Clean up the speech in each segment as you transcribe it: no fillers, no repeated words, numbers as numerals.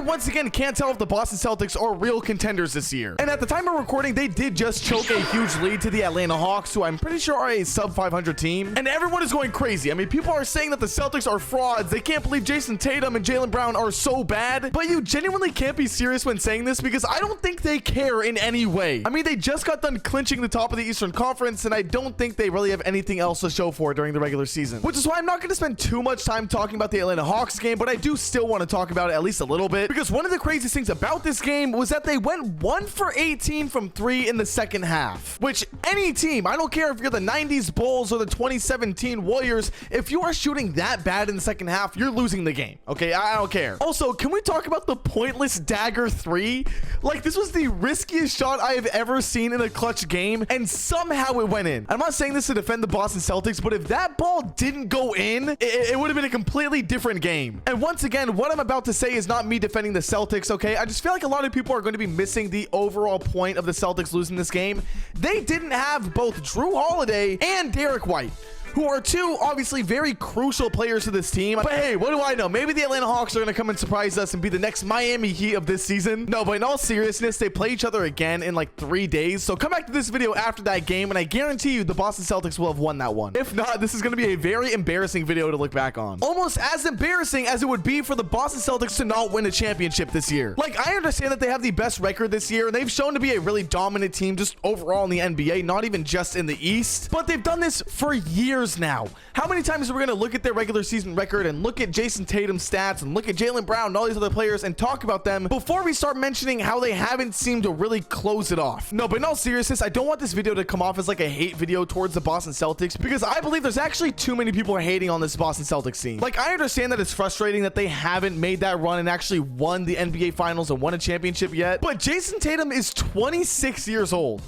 once again can't tell if the Boston Celtics are real contenders this year. And at the time of recording, they did just choke a huge lead to the Atlanta Hawks, who I'm pretty sure are a sub 500 team. And everyone is going crazy. I mean, people are saying that the Celtics are frauds. They can't believe Jayson Tatum and Jaylen Brown are so bad. But you genuinely can't be serious when saying this, because I don't think they care in any way. I mean, they just got done clinching the top of the Eastern Conference, and I don't think they really have anything else to show for it during the regular season. Which is why I'm not going to spend too much time talking about the Atlanta Hawks game, but I do still want to talk about it at least a little bit, because one of the craziest things about this game was that they went 1 for 18 from 3 in the second half. Which any team, I don't care if you're the 90s Bulls or the 2017 Warriors, if you are shooting that bad in the second half, you're losing the game. Okay, I don't care. Also, can we talk about the pointless dagger 3? Like, this was the riskiest shot I have ever seen in a clutch game, and somehow it went in. I'm not saying this to defend the Boston Celtics, but if that ball didn't go in, it would have been a completely different game. And once again, what I'm about to say is not me defending the Celtics, okay? I just feel like a lot of people are going to be missing the overall point of the Celtics losing this game. They didn't have both Drew Holiday and Derek White, who are two obviously very crucial players to this team. But hey, what do I know? Maybe the Atlanta Hawks are going to come and surprise us and be the next Miami Heat of this season. No, but in all seriousness, they play each other again in like 3 days. So come back to this video after that game, and I guarantee you the Boston Celtics will have won that one. If not, this is going to be a very embarrassing video to look back on. Almost as embarrassing as it would be for the Boston Celtics to not win a championship this year. Like, I understand that they have the best record this year, and they've shown to be a really dominant team just overall in the NBA, not even just in the East. But they've done this for years now. How many times are we going to look at their regular season record and look at Jayson Tatum's stats and look at Jaylen Brown and all these other players and talk about them before we start mentioning how they haven't seemed to really close it off? No, but in all seriousness, I don't want this video to come off as like a hate video towards the Boston Celtics, because I believe there's actually too many people hating on this Boston Celtics team. Like, I understand that it's frustrating that they haven't made that run and actually won the NBA Finals and won a championship yet, but Jayson Tatum is 26 years old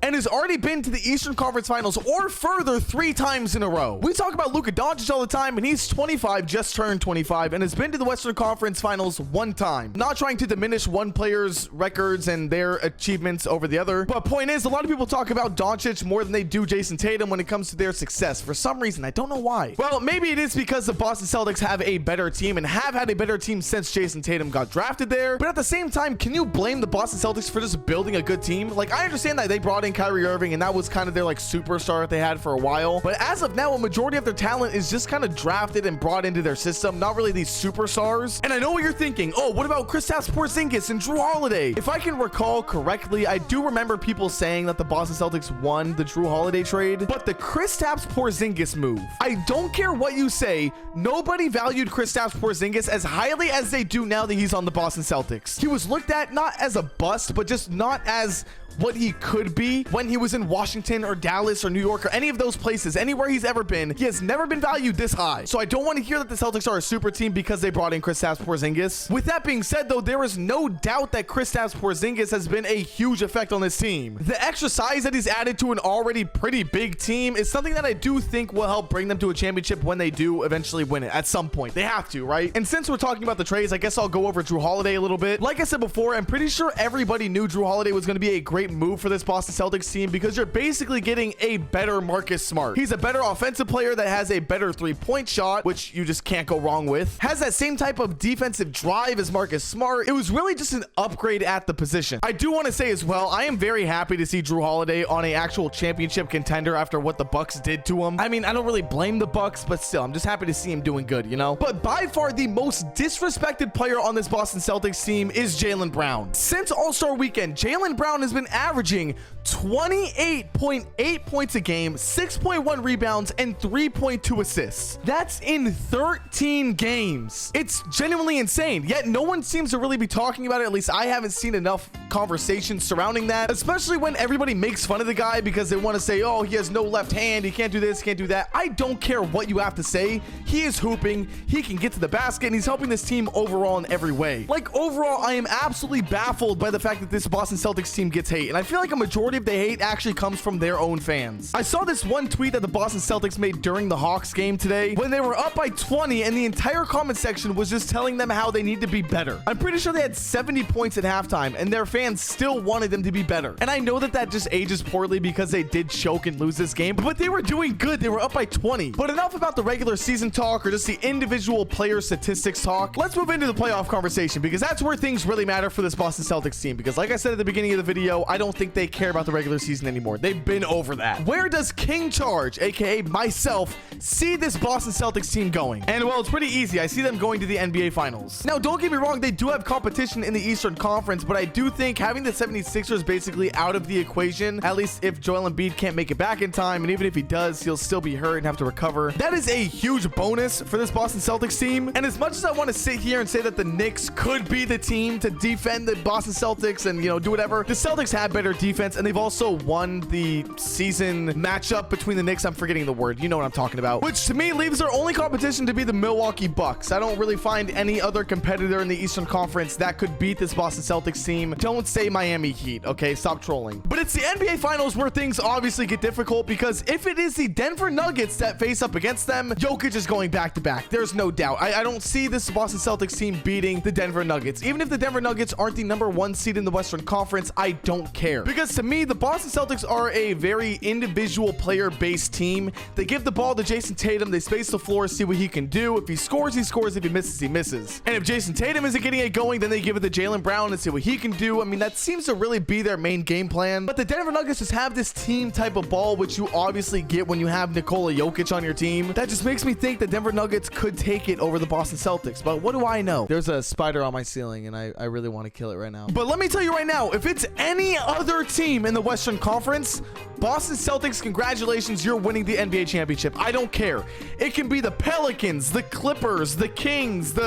and has already been to the Eastern Conference Finals or further 3 times in a row. We talk about Luka Doncic all the time, and he's 25, just turned 25, and has been to the Western Conference Finals 1 time. Not trying to diminish one player's records and their achievements over the other, but point is, a lot of people talk about Doncic more than they do Jayson Tatum when it comes to their success. For some reason, I don't know why. Well, maybe it is because the Boston Celtics have a better team and have had a better team since Jayson Tatum got drafted there, but at the same time, can you blame the Boston Celtics for just building a good team? Like, I understand that they brought in Kyrie Irving, and that was kind of their like superstar that they had for a while, but as of now, a majority of their talent is just kind of drafted and brought into their system, not really these superstars. And I know what you're thinking. Oh, what about Kristaps Porzingis and Drew Holiday? If I can recall correctly, I do remember people saying that the Boston Celtics won the Drew Holiday trade, but the Kristaps Porzingis move, I don't care what you say, nobody valued Kristaps Porzingis as highly as they do now that he's on the Boston Celtics. He was looked at not as a bust, but just not as what he could be when he was in Washington or Dallas or New York or any of those places. Anywhere he's ever been, he has never been valued this high. So I don't want to hear that the Celtics are a super team because they brought in Kristaps Porzingis. With that being said, though, there is no doubt that Kristaps Porzingis has been a huge effect on this team. The extra size that he's added to an already pretty big team is something that I do think will help bring them to a championship when they do eventually win it at some point. They have to, right? And since we're talking about the trades, I guess I'll go over Drew Holiday a little bit. Like I said before, I'm pretty sure everybody knew Drew Holiday was going to be a great move for this Boston Celtics team, because you're basically getting a better Marcus Smart. He's a better offensive player that has a better 3-point shot, which you just can't go wrong with. Has that same type of defensive drive as Marcus Smart. It was really just an upgrade at the position. I do want to say as well, I am very happy to see Drew Holiday on an actual championship contender after what the Bucks did to him. I mean, I don't really blame the Bucks, but still, I'm just happy to see him doing good, you know? But by far the most disrespected player on this Boston Celtics team is Jaylen Brown. Since All-Star Weekend, Jaylen Brown has been averaging 28.8 points a game, 6.1 rebounds, and 3.2 assists. That's in 13 games. It's genuinely insane, yet no one seems to really be talking about it. At least I haven't seen enough conversation surrounding that, especially when everybody makes fun of the guy because they want to say, oh, he has no left hand, he can't do this, can't do that. I don't care what you have to say. He is hooping, he can get to the basket, and he's helping this team overall in every way. Like, overall, I am absolutely baffled by the fact that this Boston Celtics team gets hate. hate, and I feel like a majority of the hate actually comes from their own fans. I saw this one tweet that the Boston Celtics made during the Hawks game today when they were up by 20, and the entire comment section was just telling them how they need to be better. I'm pretty sure they had 70 points at halftime, and their fans still wanted them to be better. And I know that that just ages poorly because they did choke and lose this game, but they were doing good. They were up by 20. But enough about the regular season talk or just the individual player statistics talk. Let's move into the playoff conversation, because that's where things really matter for this Boston Celtics team. Because like I said at the beginning of the video, I don't think they care about the regular season anymore. They've been over that. Where does KingCharge, aka myself, see this Boston Celtics team going? And well, it's pretty easy. I see them going to the NBA Finals. Now, don't get me wrong, they do have competition in the Eastern Conference, but I do think having the 76ers basically out of the equation, at least if Joel Embiid can't make it back in time, and even if he does, he'll still be hurt and have to recover. That is a huge bonus for this Boston Celtics team. And as much as I want to sit here and say that the Knicks could be the team to defend the Boston Celtics and, you know, do whatever, the Celtics have better defense, and they've also won the season matchup between the Knicks. I'm forgetting the word. You know what I'm talking about. Which to me leaves their only competition to be the Milwaukee Bucks. I don't really find any other competitor in the Eastern Conference that could beat this Boston Celtics team. Don't say Miami Heat, okay? Stop trolling. But it's the NBA Finals where things obviously get difficult, because if it is the Denver Nuggets that face up against them, Jokic is going back to back. There's no doubt. I don't see this Boston Celtics team beating the Denver Nuggets. Even if the Denver Nuggets aren't the #1 seed in the Western Conference, I don't care. Because to me, the Boston Celtics are a very individual player-based team. They give the ball to Jayson Tatum. They space the floor, see what he can do. If he scores, he scores. If he misses, he misses. And if Jayson Tatum isn't getting it going, then they give it to Jaylen Brown and see what he can do. I mean, that seems to really be their main game plan. But the Denver Nuggets just have this team type of ball, which you obviously get when you have Nikola Jokic on your team. That just makes me think the Denver Nuggets could take it over the Boston Celtics. But what do I know? There's a spider on my ceiling, and I really want to kill it right now. But let me tell you right now, if it's any other team in the Western Conference, Boston Celtics, congratulations, you're winning the NBA championship. I don't care. It can be the Pelicans, the Clippers, the Kings,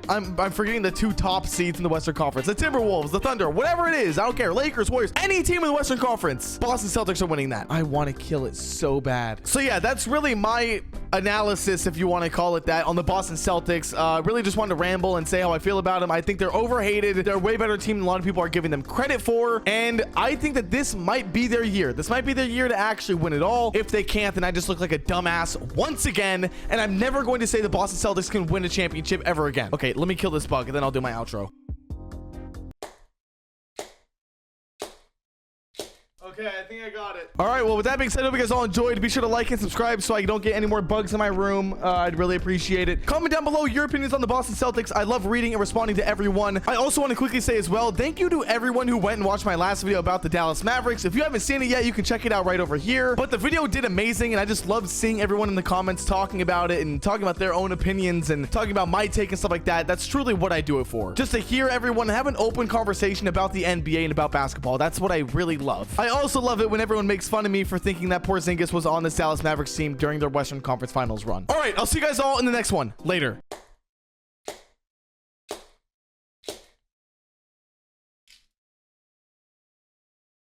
I'm forgetting the 2 top seeds in the Western Conference, the Timberwolves, the Thunder, whatever it is. I don't care. Lakers, Warriors, any team in the Western Conference, Boston Celtics are winning that. I want to kill it so bad. So yeah, that's really my analysis, if you want to call it that, on the Boston Celtics. Really just wanted to ramble and say how I feel about them. I think they're overhated. They're a way better team than a lot of people are giving them credit for. And I think that this might be their year. This might be their year to actually win it all. If they can't, then I just look like a dumbass once again. And I'm never going to say the Boston Celtics can win a championship ever again. Okay, let me kill this bug and then I'll do my outro. Okay, I think I got it. All right, well, with that being said, I hope you guys all enjoyed. Be sure to like and subscribe so I don't get any more bugs in my room. I'd really appreciate it. Comment down below your opinions on the Boston Celtics. I love reading and responding to everyone. I also want to quickly say as well, thank you to everyone who went and watched my last video about the Dallas Mavericks. If you haven't seen it yet, you can check it out right over here. But the video did amazing, and I just loved seeing everyone in the comments talking about it and talking about their own opinions and talking about my take and stuff like that. That's truly what I do it for. Just to hear everyone have an open conversation about the NBA and about basketball. That's what I really love. I also love it when everyone makes fun of me for thinking that Porzingis was on the Dallas Mavericks team during their Western Conference Finals run. All right, I'll see you guys all in the next one. Later.